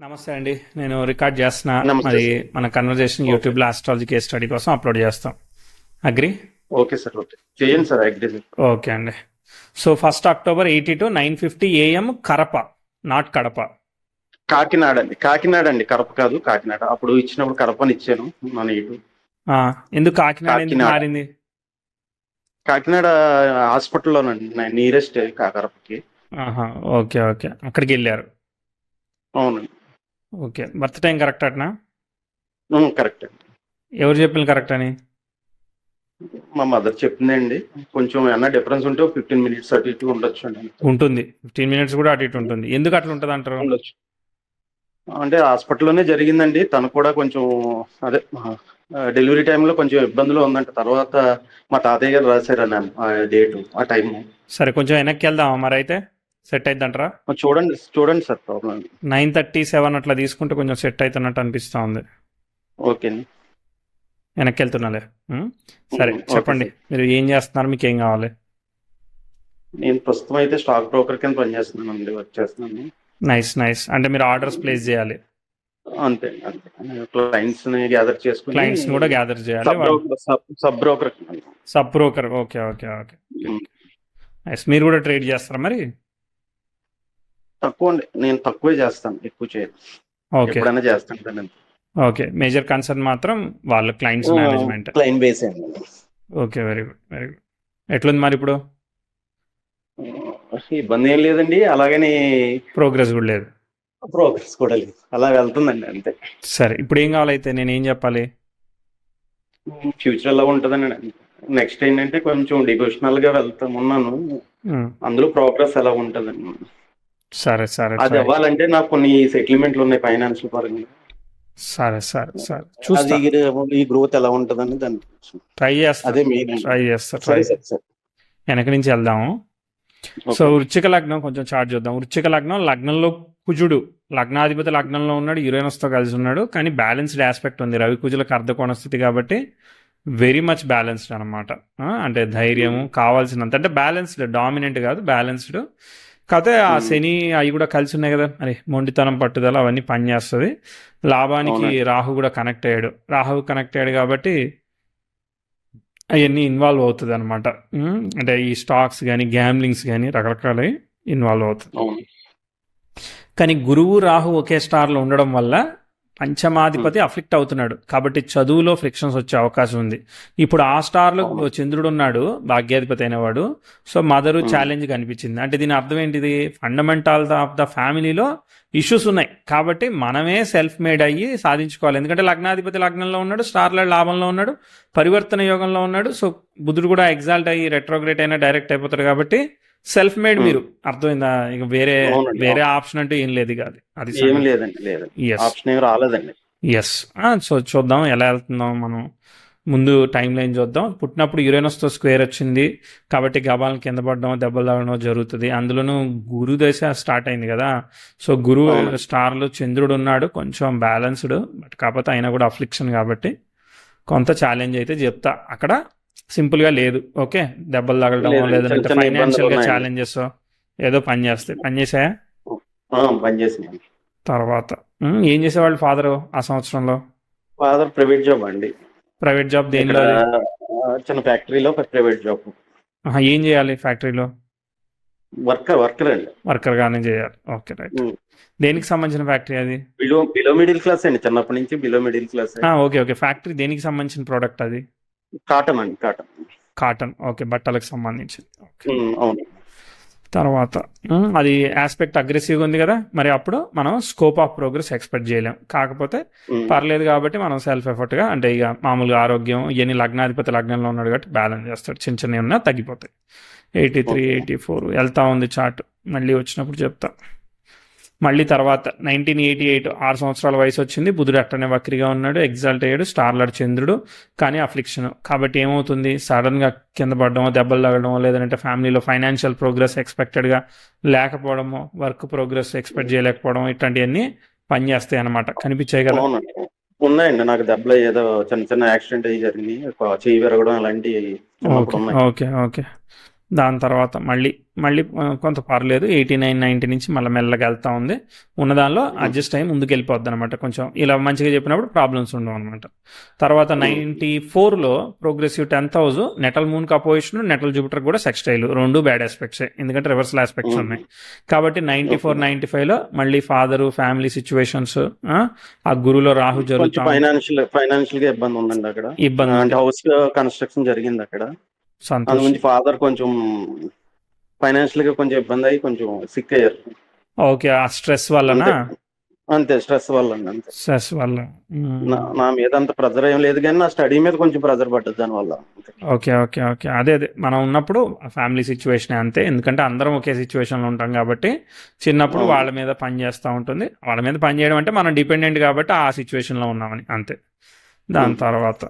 నమస్తే అండి. నేను రికార్డ్ చేస్తున్నా. నమస్తే మరి సార్. మన కన్వర్జేషన్ ఓకే. యూట్యూబ్లో ఆస్ట్రాలజీ కేస్ స్టడీ కోసం అప్లోడ్ చేస్తాం. అగ్రి? Okay sir. ఓకే. చేయండి సార్. Agree sir. ఓకే అండి. So 1st October 82 9:50 AM Karapa, not Kadapa. Kakinada అండి. కడప కాదు, కాకినాడ. అప్పుడు ఇచ్చినప్పుడు కడపని ఇచ్చాను. మన ఇటు ఆ, ఎందుకు కాకినాడ ఎందుకు కాకినాడ మారింది? కాకినాడ హాస్పిటల్లోనండి, నియరెస్ట్ కడపకి. ఆహా, ఓకే ఓకే, అక్కడికి వెళ్ళారు. అవునండి. ఓకే, బర్త్ టైం కరెక్ట్ అట్నా? కరెక్ట్ అండి. ఎవరు చెప్పింది కరెక్ట్ అని? మా మదర్ చెప్పిందండి. కొంచెం ఏమన్నా డిఫరెన్స్ ఉంటే 15 minutes అటు ఇటు ఉండొచ్చు అండి. ఉంటుంది, 15 minutes కూడా అటు ఇటు ఉంటుంది. ఎందుకు అట్లా ఉంటుంది అంటారు? ఉండొచ్చు అంటే హాస్పిటల్లోనే జరిగిందండి. తను కూడా కొంచెం అదే డెలివరీ టైంలో కొంచెం ఇబ్బందులు ఉందంట. తర్వాత మా తాతయ్య గారు రాశారని ఆ డేటు, ఆ టైము. సరే, కొంచెం వెనక్కి వెళ్దామా మరి, అయితే సెట్ అవుతుంది అంటారా? చూడండి చూడండి సార్. ప్రాబ్లం 9:37 అట్లా తీసుకుంటే కొంచెం సెట్ అవుతున్నట్టు అనిపిస్తూ ఉంది. ఓకే అండి. వెనక్కి వెళ్తున్నాలే. సరే ఓకే చెప్పండి, సార్. మీరు ఏం చేస్తున్నారు, మీకు ఏం కావాలి? నేను ప్రస్తుతం అయితే స్టాక్ బ్రోకర్ కింద పనిచేస్తున్నాను అండి. వర్క్ చేస్తున్నాను. నైస్ నైస్, అంటే మీరు ఆర్డర్స్ ప్లేస్ చేయాలి, అంతే అంతే. క్లయింట్స్ ని గ్యాదర్ చేసుకుని క్లయింట్స్ కూడా గ్యాదర్ చేయాలి. Sub broker. Sub broker. Okay okay okay. Nice. మీరు కూడా ట్రేడ్ చేస్తారా మరి? తక్కువ అండి. నేను తక్కువే చేస్తాను, ఎక్కువ చేయను. ఓకే ఎప్పుడైనా చేస్తాను దాన్ని. ఓకే, మేజర్ కన్సర్న్ మాత్రం వాళ్ళ క్లయింట్స్ మేనేజ్మెంట్. క్లయింట్ బేస్ అండి. Okay, very good very good. ఎట్లుంది మరి ఇప్పుడు? ఇబ్బంది ఏం లేదండి. అలాగని ప్రోగ్రెస్ కూడా లేదు? ప్రోగ్రెస్ కూడా లేదు. అలా వెళ్తుందండి అంతే. సరే, ఇప్పుడు ఏం కావాలైతే, నేను ఏం చెప్పాలి? ఫ్యూచర్ ఎలా ఉంటుందండి. నెక్స్ట్ ఏంటంటే కొంచెం డివోషనల్ గా ఉన్నాను. అందులో ప్రోగ్రెస్ ఎలా ఉంటుందండి. సరే సరే, అది అవ్వాలంటే నాకు కొన్ని సెటిల్మెంట్లు ఉన్నాయి ఫైనాన్షియల్ పరంగా. సరే సరే సరే, చూస్తా. ఈ గ్రోత్ ఎలా ఉంటుందని దాన్ని ట్రై చేస్తా. అదే మెయిన్. ట్రై చేస్తా. సరే సార్. సరే. వెనక నుంచి వెళ్దాము. సో వృశ్చిక లగ్నం కొంచెం చార్ట్ చూద్దాం. వృశ్చిక లగ్నం, లగ్నంలో కుజుడు, లగ్నాధిపతి లగ్నంలో ఉన్నాడు, యురేనస్తో కలిసి ఉన్నాడు. కానీ బ్యాలెన్స్డ్ ఆస్పెక్ట్ ఉంది. రవి కుజులకు అర్ధకోణ స్థితి కాబట్టి వెరీ మచ్ బ్యాలెన్స్డ్ అనమాట. అంటే ధైర్యము కావాల్సినంత, అంటే బ్యాలెన్స్డ్, డామినెంట్ కాదు, బ్యాలెన్స్డ్. కాకపోతే ఆ శని అవి కూడా కలిసి ఉన్నాయి కదా, మరి మొండితనం పట్టుదల అవన్నీ పనిచేస్తుంది. లాభానికి రాహు కూడా కనెక్ట్ అయ్యాడు. రాహు కనెక్ట్ అయ్యాడు కాబట్టి అవన్నీ ఇన్వాల్వ్ అవుతుంది అనమాట. అంటే ఈ స్టాక్స్ కానీ గ్యాంబ్లింగ్స్ కానీ రకరకాల ఇన్వాల్వ్ అవుతుంది. కానీ గురువు రాహు ఒకే స్టార్లో ఉండడం వల్ల పంచమాధిపతి అఫ్లిక్ట్ అవుతున్నాడు కాబట్టి చదువులో ఫ్రిక్షన్స్ వచ్చే అవకాశం ఉంది. ఇప్పుడు ఆ స్టార్లో చంద్రుడు ఉన్నాడు, భాగ్యాధిపతి అయినవాడు. సో మదరు ఛాలెంజ్ కనిపించింది. అంటే దీని అర్థం ఏంటిది? ఫండమెంటల్ ఆఫ్ ద ఫ్యామిలీలో ఇష్యూస్ ఉన్నాయి కాబట్టి మనమే సెల్ఫ్ మేడ్ అయ్యి సాధించుకోవాలి. ఎందుకంటే లగ్నాధిపతి లగ్నంలో ఉన్నాడు, స్టార్ల లాభంలో ఉన్నాడు, పరివర్తన యోగంలో ఉన్నాడు. సో బుధుడు కూడా ఎగ్జాల్ట్ అయ్యి రెట్రోగ్రేట్ అయినా డైరెక్ట్ అయిపోతాడు కాబట్టి సెల్ఫ్ మేడ్ మీరు. అర్థమైందా? ఇక వేరే ఆప్షన్ అంటే ఏం లేదు. కాదు అది ఆప్షన్ రాలేదండి. ఎస్. సో చూద్దాం ఎలా వెళ్తుందాం మనం. ముందు టైం లైన్ చూద్దాం. పుట్టినప్పుడు యురేనస్తో స్క్వేర్ వచ్చింది కాబట్టి గబాలను కింద పడడం, దెబ్బలు తాగడం జరుగుతుంది. అందులోనూ గురు దశ స్టార్ట్ అయింది కదా. సో గురువు స్టార్లో చంద్రుడు ఉన్నాడు, కొంచెం బ్యాలెన్స్డ్, బట్ కాకపోతే అయినా కూడా అఫ్లిక్షన్ కాబట్టి కొంత ఛాలెంజ్ అయితే చెప్తా. అక్కడ సింపుల్గా లేదు. ఓకే, దెబ్బలు తగలడం లేదంటే ఫైనాన్షియల్గా ఛాలెంజెస్ ఏదో పనిచేసాయా? తర్వాత ఏం చేసేవాళ్ళు ఫాదర్ ఆ సంవత్సరంలో? ఫాదర్ ప్రైవేట్ జాబ్ అండి. ప్రైవేట్ జాబ్ దేనిలో? చిన్న ఫ్యాక్టరీలో ప్రైవేట్ జాబ్. ఏం చేయాలి ఫ్యాక్టరీలో? వర్కర్ అండి. వర్కర్ గానే చేయాలి. Okay right. దేనికి సంబంధించిన ఫ్యాక్టరీ అది? బిలో మిడిల్ క్లాస్ అండి, చిన్నప్పటి నుంచి below middle class. Okay okay. Factory దేనికి సంబంధించిన ప్రోడక్ట్ అది? కాటన్ అండి. కాటన్. ఓకే, బట్టలకు సంబంధించింది. అవును. తర్వాత అది ఆస్పెక్ట్ అగ్రెసివ్గా ఉంది కదా, మరి అప్పుడు మనం స్కోప్ ఆఫ్ ప్రోగ్రెస్ ఎక్స్పెక్ట్ చేయలేం. కాకపోతే పర్లేదు కాబట్టి మనం సెల్ఫ్ ఎఫర్ట్గా, అంటే ఇక మామూలుగా ఆరోగ్యం ఇవన్నీ లగ్నాధిపతి లగ్నంలో ఉన్నాడు కాబట్టి బ్యాలెన్స్ చేస్తాడు. చిన్న చిన్న ఉన్నా తగ్గిపోతాయి. 83 84 వెళ్తా ఉంది చార్ట్. మళ్ళీ వచ్చినప్పుడు చెప్తా. మళ్ళీ తర్వాత 1988 6 సంవత్సరాల వయసు వచ్చింది. బుధుడు అట్టనే వక్రిగా ఉన్నాడు, ఎగ్జాల్ట్ అయ్యాడు, స్టార్లర్ చంద్రుడు, కానీ అఫ్లిక్షన్. కాబట్టి ఏమవుతుంది? సడన్గా కింద పడడమో, దెబ్బలు తగలడమో, లేదంటే ఫ్యామిలీలో ఫైనాన్షియల్ ప్రోగ్రెస్ ఎక్స్పెక్టెడ్గా లేకపోవడమో, వర్క్ ప్రోగ్రెస్ ఎక్స్పెక్ట్ చేయలేకపోవడం, ఇట్లాంటివన్నీ పనిచేస్తాయి అనమాట. కనిపించాయి కదా? ఉన్నాయండి నాకు దెబ్బలు. ఏదో చిన్న చిన్న యాక్సిడెంట్ అయ్యి జరిగింది, చేయి విరగడం అలాంటివి. Okay okay. దాని తర్వాత మళ్ళీ మళ్ళీ కొంత పర్లేదు 89-90 నుంచి మళ్ళీ మెల్లగా వెళ్తా ఉంది. ఉన్న దానిలో అడ్జస్ట్ అయ్యి ముందుకు వెళ్ళిపోద్ది అనమాట. కొంచెం ఇలా మంచిగా చెప్పినప్పుడు ప్రాబ్లమ్స్ ఉండవు అనమాట. తర్వాత 94లో ప్రోగ్రెసివ్ 10,000 నెటల్ మూన్కి అపోజిషన్, నెటల్ జూపిటర్ కూడా సెక్స్టైల్, రెండు బ్యాడ్ ఆస్పెక్ట్సే, ఎందుకంటే రివర్సల్ ఆస్పెక్ట్స్ ఉన్నాయి కాబట్టి. 94-95లో మళ్ళీ ఫాదరు, ఫ్యామిలీ సిచ్యువేషన్స్, ఆ గురులో రాహు జరుగుతుంది. ఫైనాన్షియల్ గా ఇబ్బంది ఉందండి అక్కడ. ఇబ్బంది అంటే హౌస్ కన్స్ట్రక్షన్ జరిగింది అక్కడ. సంతోషం. అందుగురించి ఫాదర్ కొంచెం ఫైనాన్షియల్ గా కొంచెం ఇబ్బంది అయ్యి కొంచెం సిక్ అయ్యారు. ఓకే, ఆ స్ట్రెస్ వల్లనా? అంతే, స్ట్రెస్ వల్ల అండి. అంతే, స్ట్రెస్ వల్ల. నా మీద అంత ప్రెజర్ ఏం లేదు, కానీ నా స్టడీ మీద కొంచెం ప్రెజర్ పడ్డది దానివల్ల. ఓకే ఓకే ఓకే, అదే మనం ఉన్నప్పుడు ఫ్యామిలీ సిచ్యువేషన్ అంతే, ఎందుకంటే అందరం ఒకే సిచ్యువేషన్లో ఉంటాం కాబట్టి చిన్నప్పుడు వాళ్ళ మీద పని చేస్తూ ఉంటుంది. వాళ్ళ మీద పని చేయడం అంటే మనం డిపెండెంట్ కాబట్టి ఆ సిచ్యువేషన్లో ఉన్నామని అంతే. దాని తర్వాత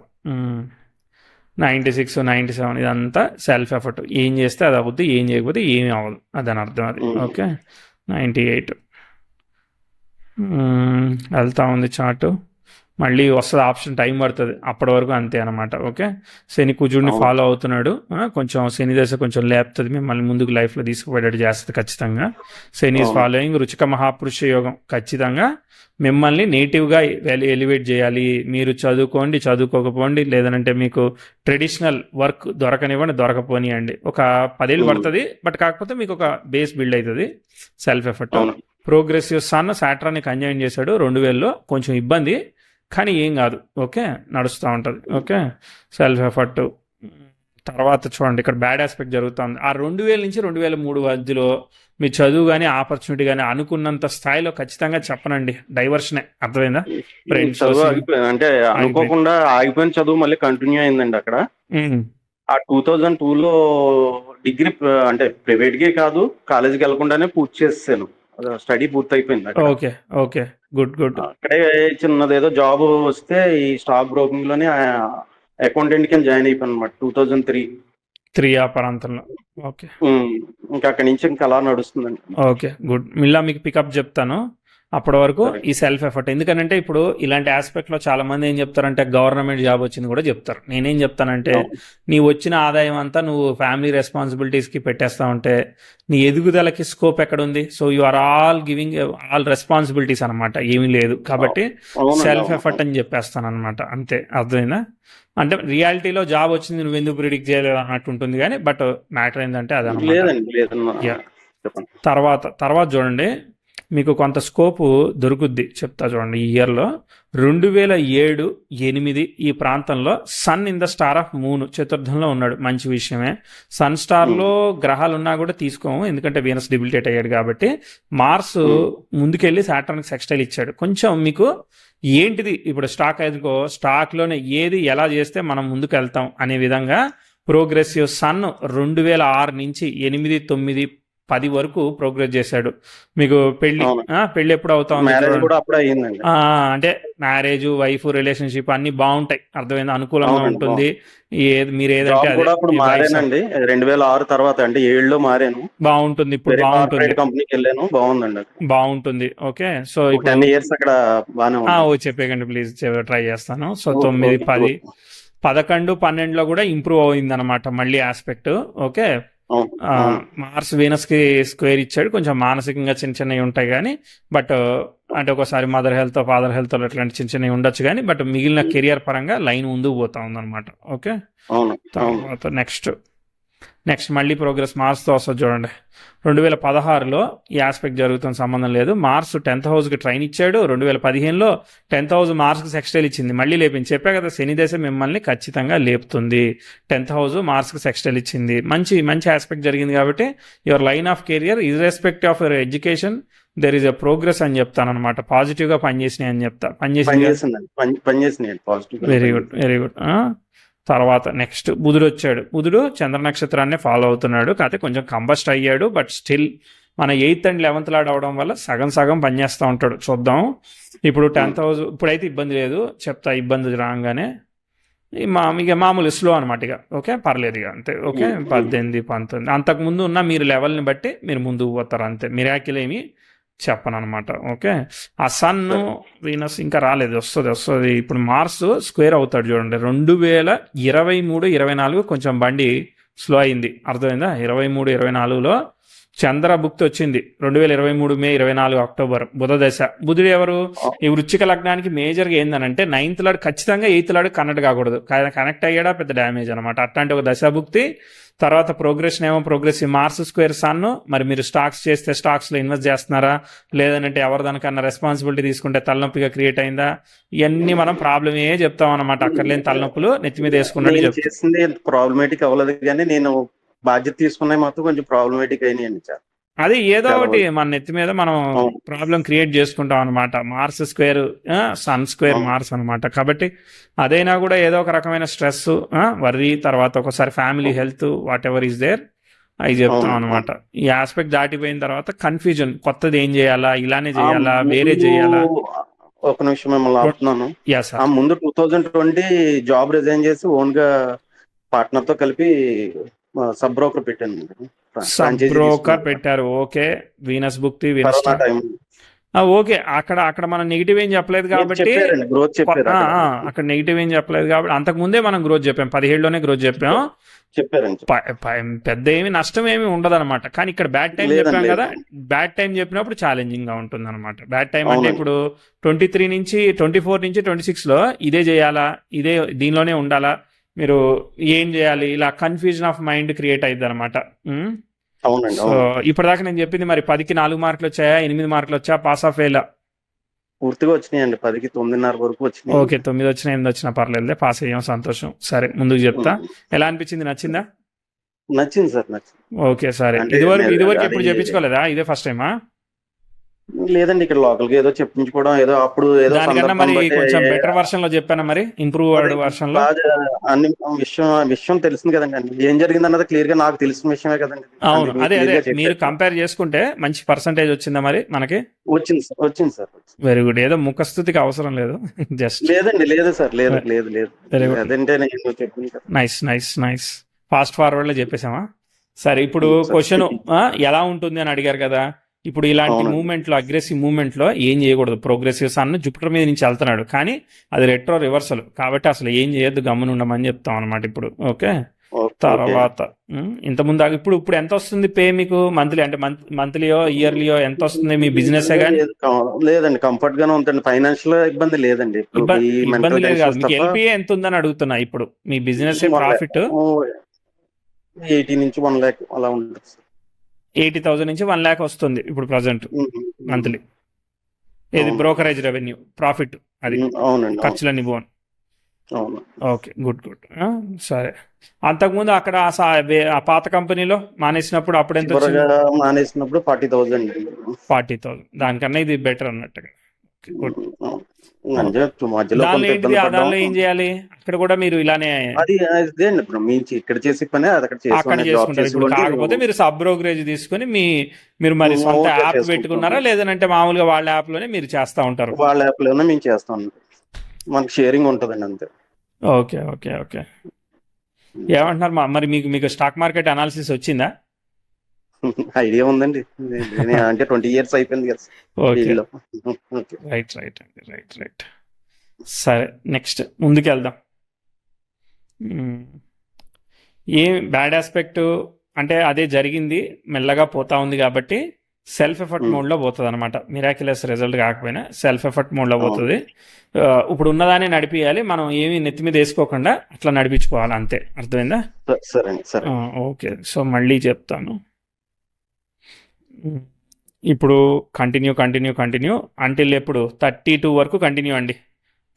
96-97 ఇదంతా సెల్ఫ్ ఎఫర్ట్. ఏం చేస్తే అది అవుద్ది, ఏం చేయకపోతే ఏమీ అవ్వదు, అదని అర్థం అది. ఓకే, 98 వెళ్తా ఉంది చార్టు. మళ్ళీ వస్తుంది ఆప్షన్, టైం పడుతుంది, అప్పటి వరకు అంతే అనమాట. ఓకే, శని కుజుడిని ఫాలో అవుతున్నాడు. కొంచెం శని దశ కొంచెం లేపుతుంది, మిమ్మల్ని ముందుకు లైఫ్లో తీసుకుపోయేటట్టు చేస్తుంది ఖచ్చితంగా. శని ఈజ్ ఫాలోయింగ్ రుచిక మహాపురుష యోగం. ఖచ్చితంగా మిమ్మల్ని నేటివ్గా ఎలివేట్ చేయాలి. మీరు చదువుకోండి, చదువుకోకపోండి, లేదంటే మీకు ట్రెడిషనల్ వర్క్ దొరకనివ్వండి, దొరకపోనియండి, ఒక 10 ఏళ్ళు పడుతుంది, బట్ కాకపోతే మీకు ఒక బేస్ బిల్డ్ అవుతుంది. Self effort. Progressive sun సాటర్న్ని consign చేశాడు 2000లో, కొంచెం ఇబ్బంది కానీ ఏం కాదు. ఓకే, నడుస్తూ ఉంటుంది. Okay, self effort. తర్వాత చూడండి, ఇక్కడ బ్యాడ్ ఆస్పెక్ట్ జరుగుతుంది. ఆ 2000 నుంచి 2003 మధ్యలో మీ చదువు కానీ ఆపర్చునిటీ కానీ అనుకున్నంత స్థాయిలో ఖచ్చితంగా చెప్పనండి, డైవర్షనే. అర్థమైందా? అంటే అనుకోకుండా ఆగిపోయిన చదువు మళ్ళీ కంటిన్యూ అయిందండి అక్కడ. ఆ 2002లో డిగ్రీ, అంటే ప్రైవేట్ గా కాదు, కాలేజీకి వెళ్లకుండానే పూర్తి చేసాను, స్టడీ పూర్తి అయిపోయింది. Okay okay, good good. అక్కడే చిన్నది ఏదో జాబ్ వస్తే ఈ స్టాక్ బ్రోకింగ్ లోనే అకౌంటెంట్ కింద జాయిన్ అయిపోయాను అనమాట 2003 ఆ ప్రాంతంలో. ఓకే, ఇంకా అక్కడి నుంచి ఇంకా అలా నడుస్తుందండి. Okay, good. మిల్లా మీకు పికప్ చెప్తాను. అప్పటి వరకు ఈ సెల్ఫ్ ఎఫర్ట్, ఎందుకంటే ఇప్పుడు ఇలాంటి ఆస్పెక్ట్లో చాలా మంది ఏం చెప్తారంటే గవర్నమెంట్ జాబ్ వచ్చింది కూడా చెప్తారు. నేనేం చెప్తానంటే, నీ వచ్చిన ఆదాయం అంతా నువ్వు ఫ్యామిలీ రెస్పాన్సిబిలిటీస్కి పెట్టేస్తా ఉంటే నీ ఎదుగుదలకి స్కోప్ ఎక్కడుంది? So you are all giving all responsibilities అనమాట, ఏమీ లేదు. కాబట్టి సెల్ఫ్ ఎఫర్ట్ అని చెప్పేస్తాను అనమాట, అంతే. అర్థమైందా? అంటే రియాలిటీలో జాబ్ వచ్చింది, నువ్వు ఎందుకు ప్రిడిక్ట్ చేయలేదు అన్నట్టు ఉంటుంది, కానీ బట్ మ్యాటర్ ఏంటంటే అదనమాట. తర్వాత చూడండి, మీకు కొంత స్కోపు దొరుకుద్ది, చెప్తా చూడండి. ఈ ఇయర్లో 2007-8 ఈ ప్రాంతంలో sun in the star of moon చతుర్థంలో ఉన్నాడు, మంచి విషయమే. సన్ స్టార్లో గ్రహాలు ఉన్నా కూడా తీసుకోము, ఎందుకంటే వీనస్ డిబిలిటేట్ అయ్యాడు కాబట్టి. మార్స్ ముందుకెళ్ళి సాటర్న్కి సెక్స్టైల్ ఇచ్చాడు. కొంచెం మీకు ఏంటిది ఇప్పుడు స్టాక్ ఎదుకో, స్టాక్లోనే ఏది ఎలా చేస్తే మనం ముందుకు వెళ్తాం అనే విధంగా ప్రోగ్రెసివ్ సన్ 2006 నుంచి 8, 9, 10 వరకు ప్రోగ్రెస్ చేశాడు. మీకు పెళ్లి ఎప్పుడు అవుతా ఉంది? అంటే మ్యారేజ్, వైఫ్, రిలేషన్షిప్ అన్ని బాగుంటాయి, అర్థమైంది, అనుకూలంగా ఉంటుంది. మీరు ఏదంటే 2006 తర్వాత అంటే 7లో మారాను, బాగుంటుంది. ఇప్పుడు బాగుంటుంది, కంపెనీకి వెళ్ళాను, బాగుందండి, బాగుంటుంది. ఓకే, సో 10 years అక్కడ చెప్పేకండి ప్లీజ్, ట్రై చేస్తాను. సో 9, 10, 11, 12లో కూడా ఇంప్రూవ్ అయింది అనమాట మళ్ళీ ఆస్పెక్ట్. ఓకే, మార్స్ వీనస్ కి స్క్వేర్ ఇచ్చాడు. కొంచెం మానసికంగా చిన్న చిన్నవి ఉంటాయి కానీ, బట్ అంటే ఒకసారి మదర్ హెల్త్, ఫాదర్ హెల్త్ ఇట్లాంటి చిన్న చిన్నవి ఉండొచ్చు కానీ, బట్ మిగిలిన కెరియర్ పరంగా లైన్ ముందుకు పోతా ఉందన్నమాట. ఓకే, తర్వాత నెక్స్ట్ మళ్ళీ ప్రోగ్రెస్ మార్స్తో వస్తుంది చూడండి. 2016లో ఈ ఆస్పెక్ట్ జరుగుతున్న సంబంధం లేదు. మార్స్ 10th హౌస్కి ట్రైన్ ఇచ్చాడు. 2015లో 10th హౌస్ మార్స్కి సెక్స్టైల్ ఇచ్చింది, మళ్ళీ లేపింది. చెప్పా కదా, శని దశ మిమ్మల్ని ఖచ్చితంగా లేపుతుంది. 10th హౌస్ మార్స్కి సెక్స్టైల్ ఇచ్చింది, మంచి ఆస్పెక్ట్ జరిగింది. కాబట్టి your line of career irrespective of your education there is a progress అని చెప్తాను అనమాట. పాజిటివ్గా పనిచేసినాయి అని చెప్తా. Very good, very good. తర్వాత నెక్స్ట్ బుధుడు వచ్చాడు. బుధుడు చంద్ర నక్షత్రాన్ని ఫాలో అవుతున్నాడు, కాకపోతే కొంచెం కంబస్ట్ అయ్యాడు, బట్ స్టిల్ మన 8th and 11th లాడ్ అవడం వల్ల సగం పనిచేస్తూ ఉంటాడు. చూద్దాం. ఇప్పుడు 10th హౌస్ ఇప్పుడైతే ఇబ్బంది లేదు, చెప్తా ఇబ్బంది రాగానే. ఇక మామూలు స్లో అనమాట ఇక. ఓకే, పర్లేదు ఇక అంతే. ఓకే, 18, 19 అంతకుముందు ఉన్న మీరు లెవెల్ని బట్టి మీరు ముందుకు పోతారు అంతే, మిరాకిల్ ఏమి చెప్పను అనమాట. ఓకే, ఆ సన్, వీనస్ ఇంకా రాలేదు, వస్తుంది. ఇప్పుడు మార్స్ స్క్వేర్ అవుతాడు చూడండి. 2023-24 కొంచెం బండి స్లో అయింది. అర్థమైందా? 23, 24లో చంద్రభుక్తి వచ్చింది. 2023 మే, 24 అక్టోబర్ బుధ దశ. బుధుడు ఎవరు? ఈ వృశ్చిక లగ్నానికి మేజర్గా ఏందనంటే 9th లార్డ్ ఖచ్చితంగా 8th లార్డ్ కనెక్ట్ కాకూడదు. కనెక్ట్ అయ్యాడా పెద్ద డ్యామేజ్ అనమాట. అట్లాంటి ఒక దశాభుక్తి. తర్వాత ప్రోగ్రెషన్ ఏమో ప్రోగ్రెసివ్ మార్స్ స్క్వేర్ సన్. మరి మీరు స్టాక్స్ చేస్తే స్టాక్స్లో ఇన్వెస్ట్ చేస్తున్నారా, లేదంటే ఎవరిదానికన్నా రెస్పాన్సిబిలిటీ తీసుకుంటే తలనొప్పిగా క్రియేట్ అయిందా, ఇవన్నీ మనం ప్రాబ్లమ్ చెప్తాం అనమాట. అక్కర్లేని తలనొప్పులు నెత్తి మీద వేసుకున్నట్టు చెప్తాం. చేసింది ప్రాబ్లమేటిక్ అవ్వలేదు, కానీ నేను బాధ్యత తీసుకున్నాయి మాత్రం కొంచెం ప్రాబ్లమేటిక్ అయినాయండి సార్. అది ఏదో ఒకటి మన నెత్తి మీద మనం ప్రాబ్లం క్రియేట్ చేసుకుంటాం అనమాట. Mars square Sun square Mars అనమాట. కాబట్టి అదైనా కూడా ఏదో ఒక రకమైన స్ట్రెస్, వర్రీ, తర్వాత ఒకసారి family health, whatever is there అవి చెప్తాం అనమాట. ఈ ఆస్పెక్ట్ దాటిపోయిన తర్వాత కన్ఫ్యూజన్, కొత్తది ఏం చేయాలా, ఇలానే చేయాలా, వేరే చేయాలా. ఒక నిమిషం మిమ్మల్ని ఆపుతున్నాను. ముందు 2020 జాబ్ రిజైన్ చేసి ఓన్ గా పార్ట్నర్ తో కలిపి సబ్ బ్రోకర్ పెట్టాను. సబ్ బ్రోకర్ పెట్టారు. ఓకే. వీనస్ భుక్తి, వీనస్ ఓకే. అక్కడ మనం నెగిటివ్ ఏం చెప్పలేదు కాబట్టి, అక్కడ నెగిటివ్ ఏం చెప్పలేదు కాబట్టి అంతకు ముందే మనం గ్రోత్ చెప్పాం. 17లోనే గ్రోత్ చెప్పాం. పెద్ద ఏమి నష్టం ఏమి ఉండదు అనమాట. కానీ ఇక్కడ బ్యాడ్ టైం చెప్పాం కదా, బ్యాడ్ టైం చెప్పినప్పుడు ఛాలెంజింగ్ గా ఉంటుంది అనమాట. బ్యాడ్ టైం అంటే ఇప్పుడు 23 నుంచి 24 నుంచి 26లో ఇదే చేయాలా, ఇదే దీనిలోనే ఉండాలా, మీరు ఏం చేయాలి, ఇలా కన్ఫ్యూజన్ ఆఫ్ మైండ్ క్రియేట్ అయింది అనమాట. సో ఇప్పటిదాకా నేను చెప్పింది మరి 10కి 4 మార్కులు వచ్చాయా, 8 మార్కులు వచ్చా, పాస్ ఆఫ్ ఫెయిల్? పూర్తిగా వచ్చినాయండి. 10కి 9.5 వరకు వచ్చినాయి. ఓకే, 9 వచ్చినా 8 వచ్చినా పర్లేదు, పాస్ అయ్యాం, సంతోషం. సరే, ముందుకు చెప్తా. ఎలా అనిపించింది? నచ్చిందా? నచ్చింది సార్, నచ్చింది. ఓకే, సరే. ఇదివరకు ఎప్పుడు చెప్పించుకోలేదా? ఇదే ఫస్ట్ టైమా? లేదండి, ఇక్కడ లోకల్ గా ఏదో చెప్పించుకోవడం, ఏదో అప్పుడు ఏదో మరి కొంచెం బెటర్ వర్షన్ లో చెప్పాను, మరి ఇంప్రూవ్డ్ వర్షన్ లో అన్ని విషయం తెలిసింది కదండి. ఏం జరిగింది అన్నది క్లియర్ గా నాకు తెలిసిన విషయమే కదండి. అవును, అదే మీరు కంపేర్ చేసుకుంటే మంచి పర్సంటేజ్ వచ్చిందా మరి మనకి? వచ్చింది సార్. Very good. ఏదో ముఖస్థుతికి అవసరం లేదు, జస్ట్ లేదండి. లేదు సార్, లేదు. అదంటే నేను చెప్పింది. నైస్. ఫాస్ట్ ఫార్వర్డ్ లో చెప్పేసామా? సరే, ఇప్పుడు క్వశ్చన్ ఎలా ఉంటుంది అని అడిగారు కదా. ఇప్పుడు ఇలాంటి మూవ్మెంట్ లో, అగ్రెసివ్ మూవ్మెంట్ లో ఏం చేయకూడదు. ప్రోగ్రెసివ్ సన్ జూపిటర్ మీద నుంచి వెళ్తున్నాడు, కానీ అది రెట్రో రివర్సల్ కాబట్టి అసలు ఏం చేయొద్దు, గమ్మున ఉండమని చెప్తాం అనమాట ఇప్పుడు. ఓకే. తర్వాత ఇంతకుముందు ఇప్పుడు ఎంత వస్తుంది పే మీకు మంత్లీ? అంటే మంత్లీయో ఇయర్లీయో ఎంత వస్తుంది మీ బిజినెస్? లేదండి, కంఫర్ట్ గానే ఉంటుంది. ఫైనాన్షియల్ ఇబ్బంది లేదండి. ఇబ్బంది లేదు కాదు, మీకు ఎల్పిఏ ఎంత ఉందని అడుగుతున్నా. ఇప్పుడు మీ బిజినెస్ ప్రాఫిట్ 80 నుంచి 1 lakh అలా ఉంటుంది. 80,000 నుంచి 1 lakh వస్తుంది ఇప్పుడు ప్రజెంట్ మంత్లీ. ఇది బ్రోకరేజ్ రెవెన్యూ ప్రాఫిట్, అది ఖర్చులన్నీ పోను. Okay, good. సరే, అంతకుముందు అక్కడ ఆ పాత కంపెనీలో మానేసినప్పుడు అప్పుడు ఎంత? మానేసినప్పుడు 40,000. దానికన్నా ఇది బెటర్ అన్నట్టుగా. దానిలో ఏం చేయాలి? అక్కడ కూడా మీరు ఇలానే ఇక్కడ చేసే పని అక్కడ చేసుకుంటారు. కాకపోతే మీరు సబ్ బ్రోకరేజ్ తీసుకుని మీరు మరి సొంత యాప్ పెట్టుకున్నారా, లేదంటే మామూలుగా వాళ్ళ యాప్ లోనే మీరు చేస్తా ఉంటారు? వాళ్ళ యాప్ లోనే మేము చేస్తాం. మనకి షేరింగ్ ఉంటుందండి, అంతే. ఓకే. ఏమంటున్నారు మరి? మీకు స్టాక్ మార్కెట్ అనాలిసిస్ వచ్చిందా? ఐడియా ఉందండి, అంటే 20 years అయిపోయింది కదా. రైట్. సరే, నెక్స్ట్ ముందుకు వెళ్దాం. ఏం బ్యాడ్ ఆస్పెక్ట్ అంటే అదే జరిగింది, మెల్లగా పోతా ఉంది కాబట్టి సెల్ఫ్ ఎఫర్ట్ మోడ్లో పోతుంది అనమాట. మిరాక్యులస్ రిజల్ట్ కాకపోయినా సెల్ఫ్ ఎఫర్ట్ మోడ్లో పోతుంది. ఇప్పుడు ఉన్నదాన్ని నడిపియాలి, మనం ఏమి నెత్తి మీద వేసుకోకుండా అట్లా నడిపించుకోవాలి, అంతే. అర్థమైందా? ఓకే. సో మళ్ళీ చెప్తాను. ఇప్పుడు కంటిన్యూ అంటిల్ ఎప్పుడు 32 వరకు కంటిన్యూ అండి.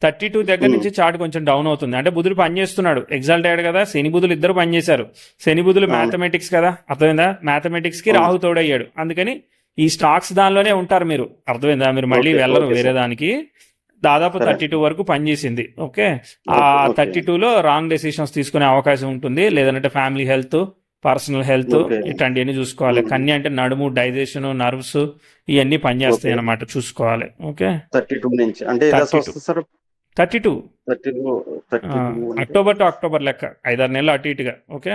32 దగ్గర నుంచి చార్ట్ కొంచెం డౌన్ అవుతుంది. అంటే బుధుడు పనిచేస్తున్నాడు, ఎగ్జాల్ట్ అయ్యాడు కదా. శని బుధులు ఇద్దరు పనిచేశారు. శని బుధులు మ్యాథమెటిక్స్ కదా, అర్థమైందా? మ్యాథమెటిక్స్ కి రాహు తోడయ్యాడు. అందుకని ఈ స్టాక్స్ దానిలోనే ఉంటారు మీరు, అర్థమైందా? మీరు మళ్ళీ వెళ్ళరు వేరే దానికి. దాదాపు 32 వరకు పనిచేసింది. ఓకే. ఆ 32లో రాంగ్ డెసిషన్స్ తీసుకునే అవకాశం ఉంటుంది, లేదంటే ఫ్యామిలీ హెల్త్, పర్సనల్ హెల్త్ ఇట్లాంటివన్నీ చూసుకోవాలి. కన్య అంటే నడుము, డైజెషన్, నర్వ్స్ ఇవన్నీ పనిచేస్తాయి అన్నమాట, చూసుకోవాలి. ఓకే. 32 నుంచి అంటే 32 అక్టోబర్ టు అక్టోబర్ లెక్క 5-6 నెలలు అటు ఇటుగా. ఓకే.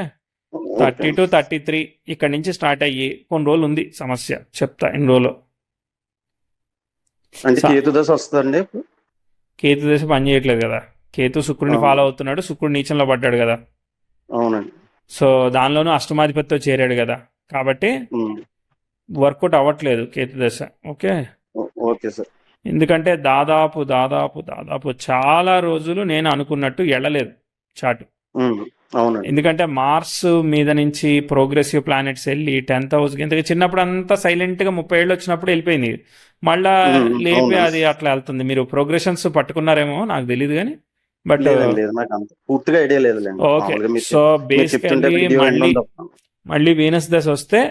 32, 33 ఇక్కడ నుంచి స్టార్ట్ అయ్యి కొన్ని రోజులు ఉంది సమస్య, చెప్తా ఎన్ని రోజులు. కేతు దశ వస్తుందండి. కేతు దశ పని చేయట్లేదు కదా. కేతు శుక్రుడిని ఫాలో అవుతున్నాడు, శుక్రుడు నీచంలో పడ్డాడు కదా. అవునండి. సో దానిలోనూ అష్టమాధిపతితో చేరాడు కదా, కాబట్టి ఉమ్, వర్కౌట్ అవ్వట్లేదు కేతు దశ. Okay, okay sir. ఎందుకంటే దాదాపు చాలా రోజులు నేను అనుకున్నట్టు వెళ్ళలేదు చాటు. ఉమ్, అవునండి. ఎందుకంటే మార్స్ మీద నుంచి ప్రోగ్రెసివ్ ప్లానెట్స్ వెళ్ళి 10th హౌస్కి, ఇంతకు చిన్నప్పుడు అంతా సైలెంట్గా 30 ఏళ్ళు వచ్చినప్పుడు వెళ్ళిపోయింది. మళ్ళా లేపి అవునండి. అది అట్లా వెళ్తుంది. మీరు ప్రోగ్రెషన్స్ పట్టుకున్నారేమో నాకు తెలియదు కానీ, బట్ లేదండి, లేదు, నాకు అంత పూర్తిగా ఐడియా లేదులేండి. ఓకే. మామూలుగా మీరు సో మీరు చెప్తుంటే బేసికల్లీ వీడియో వినడం తప్ప. మళ్ళీ వీనస్ దశ వస్తే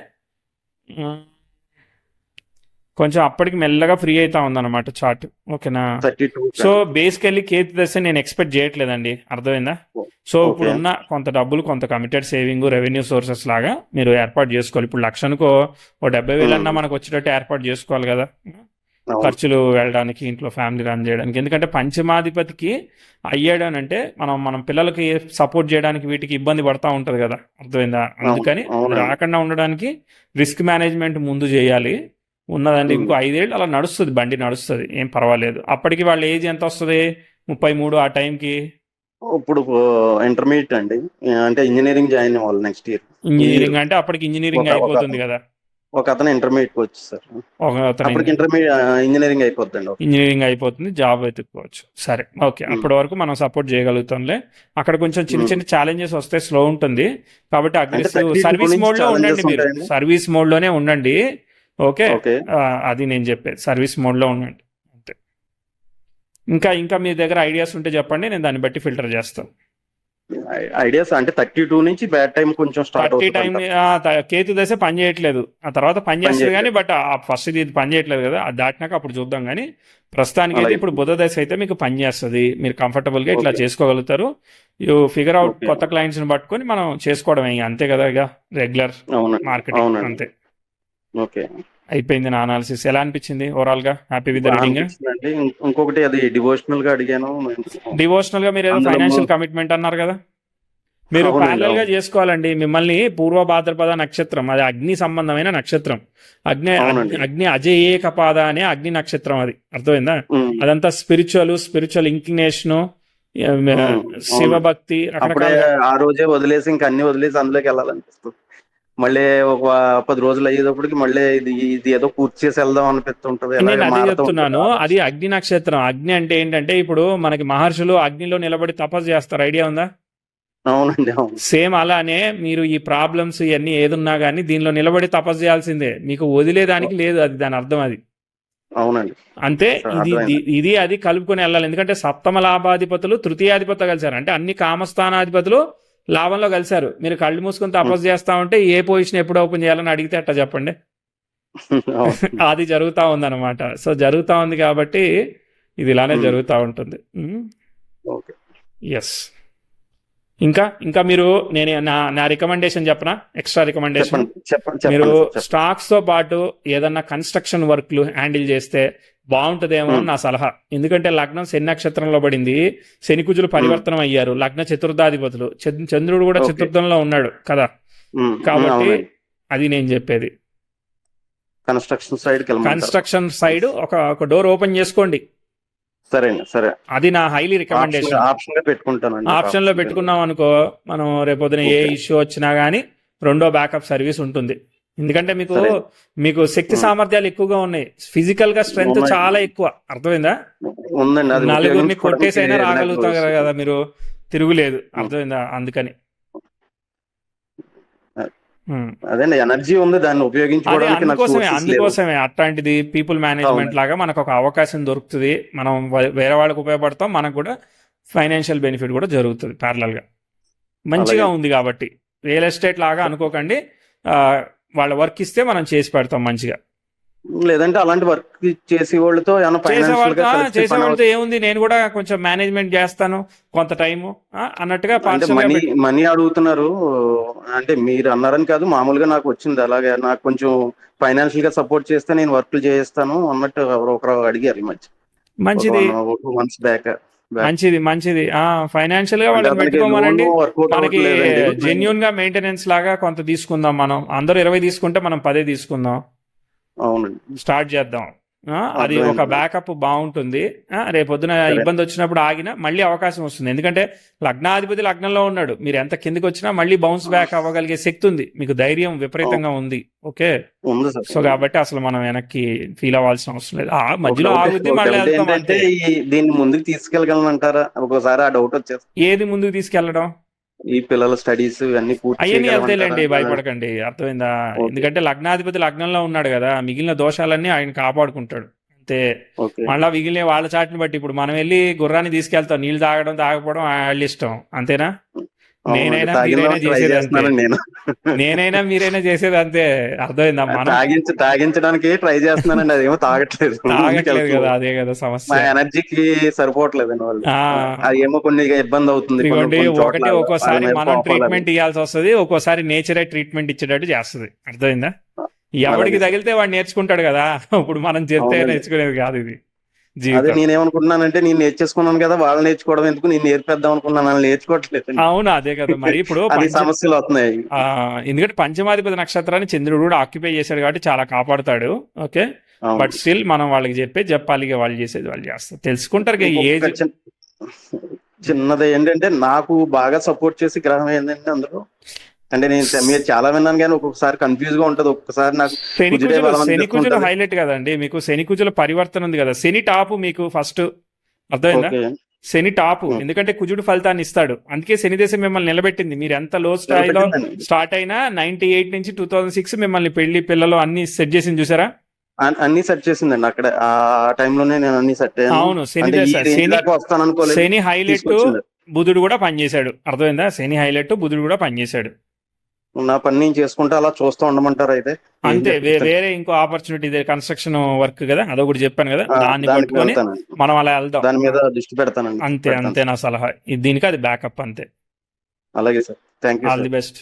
కొంచెం అప్పటికి మెల్లగా ఫ్రీ అవుతా ఉందన్నమాట చార్ట్. ఓకేనా? 32. సో బేసికల్లీ కేతు దశ నేను ఎక్స్పెక్ట్ చేయట్లేదండి, అర్థమైందా? సో ఇప్పుడు ఉన్న కొంత డబ్బులు, కొంత కమిటెడ్ సేవింగ్, రెవెన్యూ సోర్సెస్ లాగా మీరు ఏర్పాటు చేసుకోవాలి. ఇప్పుడు లక్షనుకో 70,000 అన్నా మనకు వచ్చేటట్టు ఏర్పాటు చేసుకోవాలి కదా, ఖర్చులు వెళ్ళడానికి, ఇంట్లో ఫ్యామిలీ రన్ చేయడానికి. ఎందుకంటే పంచమాధిపతికి అయ్యాడు అని అంటే మనం పిల్లలకి సపోర్ట్ చేయడానికి వీటికి ఇబ్బంది పడతా ఉంటుంది కదా, అర్థమైందా? అందుకని రాకుండా ఉండడానికి రిస్క్ మేనేజ్మెంట్ ముందు చేయాలి. ఉన్నదండి ఇంకో 5 ఏళ్ళు అలా నడుస్తుంది, బండి నడుస్తుంది, ఏం పర్వాలేదు. అప్పటికి వాళ్ళ ఏజ్ ఎంత వస్తుంది? 33 ఆ టైంకి. ఇప్పుడు ఇంటర్మీడియట్ అండి, అంటే ఇంజనీరింగ్ జాయిన్ అవ్వాలి నెక్స్ట్ ఇయర్. ఇంజనీరింగ్ అంటే అప్పటికి ఇంజనీరింగ్ అయిపోతుంది కదా. ఒక అతను ఇంటర్మీడియట్ వచ్చి సార్, అప్పటికి ఇంజనీరింగ్ అయిపోద్దండి. ఇంజనీరింగ్ అయిపోతుంది, జాబ్ వెతుక్కోవచ్చు. సరే, ఓకే, అప్పటి వరకు మనం సపోర్ట్ చేయగలుగుతాంలే. అక్కడ కొంచెం చిన్న ఛాలెంజెస్ వస్తే స్లో ఉంటుంది, కాబట్టి అగ్రెసివ్ సర్వీస్ మోడ్ లో ఉండండి. మీరు సర్వీస్ మోడ్ లోనే ఉండండి. ఓకే, అది నేను చెప్పేది, సర్వీస్ మోడ్ లో ఉండండి అంతే. ఇంకా మీ దగ్గర ఐడియాస్ ఉంటే చెప్పండి, నేను దాన్ని బట్టి ఫిల్టర్ చేస్తాను. ఐడియాస్ అంటే 32 నుంచి బ్యాడ్ టైం కొంచెం స్టార్ట్ 30 టైం కేతు దశ పని చేయట్లేదు, ఆ తర్వాత పని చేస్తుంది కానీ, బట్ ఫస్ట్ ఇది పని చేయట్లేదు కదా, అది దాటినాక అప్పుడు చూద్దాం. కానీ ప్రస్తుతానికి అయితే ఇప్పుడు బుధ దశ అయితే మీకు పని చేస్తుంది, మీరు కంఫర్టబుల్ గా ఇట్లా చేసుకోగలుగుతారు. యూ ఫిగర్ అవుట్ కొత్త క్లయింట్స్ ని పట్టుకొని మనం చేసుకోవడం అంతే కదా, ఇక రెగ్యులర్ మార్కెటింగ్ అంతే. ఓకే, అయిపోయింది నా అనాలిసిస్. ఎలా అనిపించింది ఓవరాల్ గా? Happy with reading? ఇంకొకటి అది డివోషనల్ గా అడిగాను. డివోషనల్ గా మీరు ఏదో ఫైనాన్షియల్ కమిట్మెంట్ అన్నారు కదా, మీరు ప్యారలల్ గా చేసుకోవాలండి. మిమ్మల్ని పూర్వ భాద్రపద నక్షత్రం, అది అగ్ని సంబంధమైన నక్షత్రం. అగ్ని అజయేకపాద అనే అగ్ని నక్షత్రం, అది అర్థమైందా? అదంతా స్పిరిచువల్ ఇంక్లినేషన్, శివభక్తి, రకరకాల. ఆ రోజే వదిలేసి ఇంకా అన్ని వదిలేసి అందులోకి వెళ్ళాలనిపిస్తుంది. మళ్ళీ ఒక 10 రోజులు అయ్యేటప్పటికి మళ్ళీ ఇది ఏదో పూర్తి చేసి వెళ్దాం అనిపిస్తుంటది. నేను అదే చెప్తున్నాను, అది అగ్ని నక్షత్రం. అగ్ని అంటే ఏంటంటే, ఇప్పుడు మనకి మహర్షులు అగ్నిలో నిలబడి తపస్సు చేస్తారు, ఐడియా ఉందా? అవునండి, అవును. సేమ్ అలానే మీరు ఈ ప్రాబ్లమ్స్ ఇవన్నీ ఏదున్నా కానీ దీనిలో నిలబడి తపస్సు చేయాల్సిందే, మీకు వదిలేదానికి లేదు. అది దాని అర్థం. అది అవునండి, అంతే. ఇది అది కలుపుకొని వెళ్ళాలి. ఎందుకంటే సప్తమ లాభాధిపతులు తృతీయాధిపతి కలిశారు, అంటే అన్ని కామస్థానాధిపతులు లాభంలో కలిశారు. మీరు కళ్ళు మూసుకొని తపస్సు చేస్తా ఉంటే ఏ పొజిషన్ ఎప్పుడు ఓపెన్ చేయాలని అడిగితే అట్లా చెప్పండి. అది జరుగుతూ ఉందన్నమాట. సో జరుగుతూ ఉంది కాబట్టి ఇది ఇలానే జరుగుతూ ఉంటుంది. ఎస్. ఇంకా మీరు, నేను నా రికమెండేషన్ చెప్పనా? ఎక్స్ట్రా రికమెండేషన్, మీరు స్టాక్స్ తో పాటు ఏదన్నా కన్స్ట్రక్షన్ వర్క్లు హ్యాండిల్ చేస్తే బాగుంటుందేమో అని నా సలహా. ఎందుకంటే లగ్నం శని నక్షత్రంలో పడింది, శని కుజులు పరివర్తనం అయ్యారు, లగ్న చతుర్థాధిపతులు, చంద్రుడు కూడా చతుర్థంలో ఉన్నాడు కదా, కాబట్టి అది నేను చెప్పేది. కన్స్ట్రక్షన్ సైడ్ ఒక డోర్ ఓపెన్ చేసుకోండి. సరే, అది నా హైలీ రికమెండేషన్. ఆప్షన్ లో పెట్టుకున్నాం అనుకో, మనం రేపొద్దున ఏ ఇష్యూ వచ్చినా గానీ రెండో బ్యాకప్ సర్వీస్ ఉంటుంది. ఎందుకంటే మీకు శక్తి సామర్థ్యాలు ఎక్కువగా ఉన్నాయి, ఫిజికల్ గా స్ట్రెంగ్త్ చాలా ఎక్కువ, అర్థమైందా? నలుగురిని కొట్టేసి అయినా రాగలుగుతారు కదా మీరు, తిరుగులేదు, అర్థమైందా? అందుకని అదే ఎనర్జీ ఉంది, దాన్ని ఉపయోగించుకోవడానికి. అందుకోసమే అట్లాంటిది పీపుల్ మేనేజ్మెంట్ లాగా మనకు ఒక అవకాశం దొరుకుతుంది, మనం వేరే వాళ్ళకి ఉపయోగపడతాం, మనకు కూడా ఫైనాన్షియల్ బెనిఫిట్ కూడా జరుగుతుంది ప్యారలల్ గా. మంచిగా ఉంది కాబట్టి రియల్ ఎస్టేట్ లాగా అనుకోకండి, వాళ్ళ వర్క్ ఇస్తే మనం చేసి పెడతాం మంచిగా. లేదంటే అలాంటి వర్క్ చేసే వాళ్ళతో ఏముంది, నేను కూడా కొంచెం మేనేజ్మెంట్ చేస్తాను కొంత టైము అన్నట్టుగా. మనీ అడుగుతున్నారు అంటే మీరు అన్నారని కాదు, మామూలుగా నాకు వచ్చింది అలాగే. నాకు కొంచెం ఫైనాన్షియల్ గా సపోర్ట్ చేస్తే నేను వర్క్లు చేస్తాను అన్నట్టు ఒకరు అడిగారు ఈ మధ్య. మంచిది, మంచిది. ఫైనాన్షియల్ గా వాళ్ళని పెట్టుకోమనండి. మనకి జెన్యూన్ గా మెయింటెనెన్స్ లాగా కొంత తీసుకుందాం. మనం అందరూ 20 తీసుకుంటే మనం 10 తీసుకుందాం, అవునండి, స్టార్ట్ చేద్దాం. అది ఒక అర్థమైంది. బ్యాకప్ బాగుంటుంది. రేపొద్దున సరే. ఇబ్బంది వచ్చినప్పుడు ఆగినా మళ్ళీ అవకాశం వస్తుంది. ఎందుకంటే లగ్నాధిపతి లగ్నంలో ఉన్నాడు, మీరు ఎంత కిందకి వచ్చినా మళ్ళీ బౌన్స్ బ్యాక్ అవ్వగలిగే శక్తి ఉంది మీకు, ధైర్యం విపరీతంగా ఉంది. ఓకే, ఉంది సార్. సో కాబట్టి అసలు మనం వెనక్కి ఫీల్ అవ్వాల్సిన అవసరం లేదు. మధ్యలో ఒకటి ఆగుద్ది, మళ్ళీ ఒకటి వెళ్తాం ఏంటంటే అంతే. దీన్ని ముందుకు తీసుకెళ్ళగలను అంటారా? ఒక్కోసారి ఆ డౌట్ వచ్చేస్తుంది. ఏది ముందుకు తీసుకెళ్లడం? ఈ పిల్లల స్టడీస్ ఇవన్నీ పూర్తి అవన్నీ వెళ్తాయిలేండి, చేయగలమంటారా? భయపడకండి. అర్థమైందా? ఓకే. ఎందుకంటే లగ్నాధిపతి లగ్నంలో ఉన్నాడు కదా, మిగిలిన దోషాలన్నీ ఆయన కాపాడుకుంటాడు అంతే. ఓకే. మళ్ళా మిగిలిన వాళ్ళ చాటుని బట్టి ఇప్పుడు మనం వెళ్ళి గుర్రాన్ని తీసుకెళ్తాం, నీళ్ళు తాగడం తాగకపోవడం వాళ్ళ ఇష్టం, అంతేనా? నేనైనా మీరైనా ట్రై చేసేది అంతే, చేస్తున్నాను నేను. నేనైనా మీరైనా చేసేది అంతే. అర్థమైందా? మనం తాగించడానికి ట్రై చేస్తున్నానండి, అదేమో తాగట్లేదు. తాగట్లేదు కదా, అదే కదా మా సమస్య. ఎనర్జీకి సరిపోవట్లేదండి వాళ్ళు. ఆ, అది ఏమో కొన్ని ఇబ్బంది అవుతుంది. ఇదిగోండి, కొన్ని చోట్ల ఒకటి ఒక్కోసారి వాళ్ళ మీద మనం కోపాలు ట్రీట్మెంట్ ఇవ్వాల్సి వస్తుంది, ఒక్కోసారి నేచరే ట్రీట్మెంట్ ఇచ్చేటట్టు చేస్తుంది. అర్థమైందా? ఎవడికి అలాగే. తగిలితే వాడు నేర్చుకుంటాడు కదా, ఇప్పుడు మనం చెప్తే అవునండి. నేర్చుకునేది కాదు ఇది అదే జీవితం. నేనేమనుకుంటున్నానంటే, నేను నేర్చేసుకున్నాను కదా, వాళ్ళు నేర్చుకోవడం ఎందుకు, నేను నేర్పేద్దాం అనుకున్నాను, వాళ్ళు నేర్చుకోవట్లేదు. అవును, అదే కదా మరి. ఇప్పుడు అది సమస్యలు వస్తున్నాయి. ఎందుకంటే పంచమాధిపతి నక్షత్రాన్ని చంద్రుడు కూడా ఆక్యుపై చేశాడు కాబట్టి చాలా కాపాడుతాడు. ఓకే, అవును. బట్ స్టిల్ మనం వాళ్ళకి చెప్పాలి, ఇక వాళ్ళు చేసేది వాళ్ళు చేస్తారు, తెలుసుకుంటారు. ఇక ఏజ్ ఇంకొక చిన్నది ఏంటంటే, నాకు బాగా సపోర్ట్ చేసి గ్రహం ఏంటంటే అందులో, అంటే నేను మీరు చాలా విన్నాను కానీ ఒక్కొక్కసారి కన్ఫ్యూజ్ గా ఉంటది. ఒక్కసారి నాకు శని కుజులు హైలైట్ కదండి మీకు. శని కుజుల పరివర్తన ఉంది కదా, శని టాపు మీకు ఫస్ట్. అర్థమైందా? ఓకే. శని టాపు, ఎందుకంటే కుజుడు ఫలితాన్ని ఇస్తాడు. అందుకే శని దేశం మిమ్మల్ని నిలబెట్టింది. మీరు ఎంత లో స్థాయిలో స్టార్ట్ అయినా 98 నుంచి 2006 మిమ్మల్ని పెళ్లి పిల్లలు అన్ని సెట్ చేసింది చూసారా? అన్ని సెట్ చేసిందండి అక్కడ. ఆ టైంలోనే నేను అన్ని సెట్ అయ్యాను. అవును, శని అంటే ఈ దశ, range దాకా వస్తాను అనుకోలేదు. శని హైలైట్, తీసుకొచ్చింది. బుధుడు కూడా పనిచేశాడు. అర్థమైందా? శని హైలైట్, బుధుడు కూడా పనిచేశాడు. నా పని నేను చేసుకుంటే అలా చూస్తూ ఉండమంటారు అయితే? అంతే, వేరే ఇంకో ఆపర్చునిటీ, ఇదే కన్స్ట్రక్షన్ వర్క్ కదా, అదొకటి చెప్పాను కదా, దాన్ని దానికి పట్టుకొని వెళ్తానండి. మనం అలా వెళ్దాం. దాని మీద దృష్టి పెడతానండి. అంతే నా సలహా. దీనికి అది బ్యాకప్ అంతే. అలాగే sir, thank you. All the best.